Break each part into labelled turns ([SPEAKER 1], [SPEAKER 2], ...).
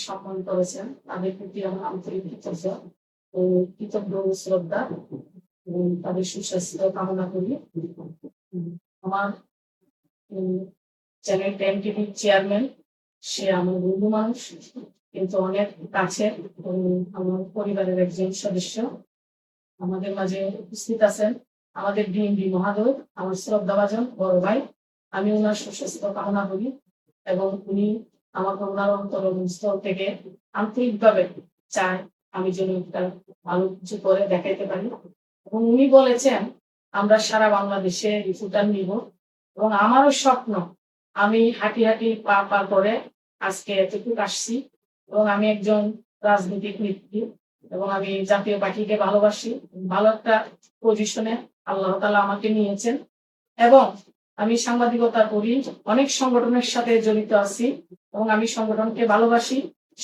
[SPEAKER 1] সম্মান করেছেন তাদের প্রতি আমার আন্তরিক কৃতজ্ঞ ও কৃতজ্ঞ শ্রদ্ধা এবং তাদের সুস্বাস্থ্য কামনা করি। আমার চ্যানেল 10 টিভির চেয়ারম্যান, সে আমার বন্ধু মানুষ, কিন্তু অনেক কাছের আমার পরিবারের একজন সদস্য আমাদের মাঝে উপস্থিত আছেন। আমাদের ডিএমডি মহাদয়, আমার শ্রদ্ধাভাজন বড় ভাই, আমি ওনার সুস্বাস্থ্য কামনা করি এবং উনি আমাকে ওনার অন্তরস্থল থেকে আন্তরিকভাবে চায় আমি যেন একটা ভালো কিছু করে দেখাইতে পারি। এবং উনি বলেছেন আমরা সারা বাংলাদেশে রিপোর্টার নিব এবং আমারও স্বপ্ন আমি হাঁটি হাঁটি পা পা করে আজকে এতটুকু আসছি এবং আমি একজন রাজনৈতিক নেত্রী এবং আমি জাতীয় পার্টিকে ভালোবাসি। ভালো একটা পজিশনে আল্লাহ তাআলা আমাকে নিয়েছেন এবং আমি সাংবাদিকতা করি, অনেক সংগঠনের সাথে জড়িত আছি এবং আমি সংগঠনকে ভালোবাসি।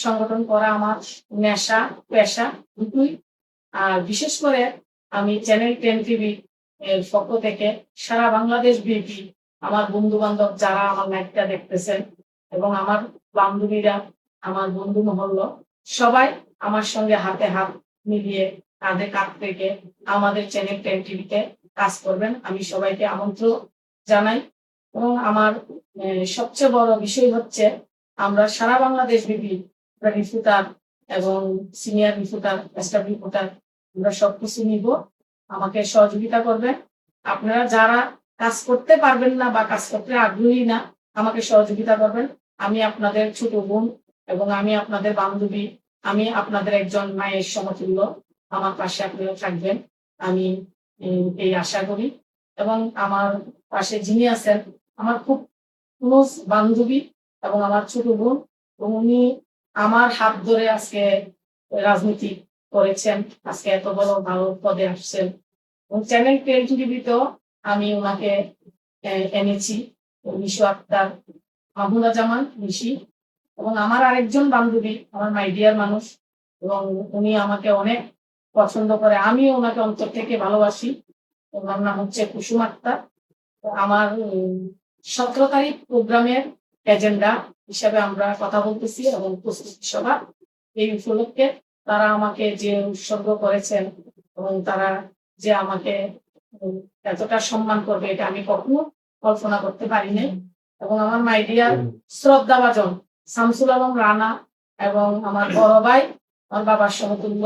[SPEAKER 1] সংগঠন করা আমার নেশা পেশা দুটোই। আর বিশেষ করে আমি চ্যানেল 10 টিভি এর পক্ষ থেকে সারা বাংলাদেশ ব্যাপী আমার বন্ধু বান্ধব যারা আমার লাইভটা দেখতেছেন এবং আমার বান্ধবীরা, আমার বন্ধু মহল্ল, সবাই আমার সঙ্গে হাতে হাত মিলিয়ে কাঁধে কাঁধ থেকে আমাদের চ্যানেল 10 টিভিতে কাজ করবেন আমি সবাইকে আমন্ত্রণ জানাই। এবং আমার সবচেয়ে বড় বিষয় হচ্ছে আমরা সারা বাংলাদেশ ব্যাপী রিপোর্টার এবং সিনিয়র রিপোর্টার, স্টাফ রিপোর্টার আমরা সবকিছু নিব, আমাকে সহযোগিতা করবেন। আপনারা যারা কাজ করতে পারবেন না বা কাজ করতে আগ্রহী না, আমাকে সহযোগিতা করবেন। আমি আপনাদের ছোট বোন এবং আমি আপনাদের বান্ধবী, আমি আপনাদের একজন মায়ের সমতুল্য, আমার পাশে আপনারা থাকবেন আমি এই আশা করি। এবং আমার পাশে যিনি আছেন আমার খুব ক্লোজ বান্ধবী এবং আমার ছোট বোন, এবং উনি আমার হাত ধরে আজকে রাজনীতি করেছেন, আজকে এত বড় ভালো পদে আসছেন এবং চ্যানেল 10 টিভিতেও আমি ওনাকে এনেছি, মিশু আক্তার, মাহমুদা জামান মিশি। এবং আমার আরেকজন বান্ধবী, আমার মাই ডিয়ার মানুষ, এবং উনি আমাকে অনেক পছন্দ করে, আমিও ওনাকে অন্তর থেকে ভালোবাসি। ওনার নাম হচ্ছে কুসুম আক্তার। আমার 17 তারিখ প্রোগ্রামের এজেন্ডা হিসাবে আমরা কথা বলতেছি এবং প্রস্তুতি সভা। এই উপলক্ষে তারা আমাকে যে উৎসর্গ করেছেন এবং তারা যে আমাকে এতটা সম্মান করবে এটা আমি কখনো কল্পনা করতে পারিনি। এবং আমার মাই ডিয়ার শ্রদ্ধাভাজন শামসুল আলম রানা এবং আমার বড় ভাই, আমার বাবার সমতুল্য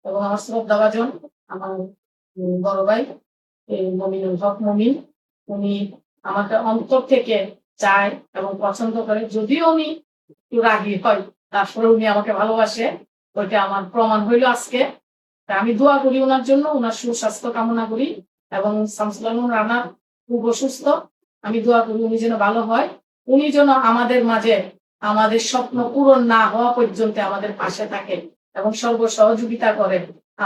[SPEAKER 1] এবং আমার শ্রদ্ধাভাজন আমার বড় ভাই মমিনুল হক মমিন, উনি আমাকে অন্তর থেকে চায় এবং পছন্দ করে। যদিও উনি একটু রাগী হয়, তারপরে উনি আমাকে ভালোবাসে, ওইটা আমার প্রমাণ হইল আজকে। আমি দোয়া করি ওনার জন্য, ওনার সুস্বাস্থ্য কামনা করি। এবং শামসুল আলম রানা খুব অসুস্থ, আমি দোয়া করি উনি যেন ভালো হয়, উনি যেন আমাদের মাঝে আমাদের স্বপ্ন পূরণ না হওয়া পর্যন্ত আমাদের পাশে থাকে এবং সর্ব সহযোগিতা করে,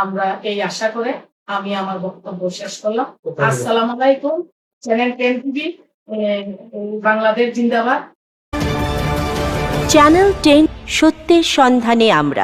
[SPEAKER 1] আমরা এই আশা করে আমি আমার বক্তব্য শেষ করলাম। আসসালামু আলাইকুম। চ্যানেল 10 টিভি বাংলাদেশ জিন্দাবাদ।
[SPEAKER 2] চ্যানেল 10, সত্যের সন্ধানে আমরা।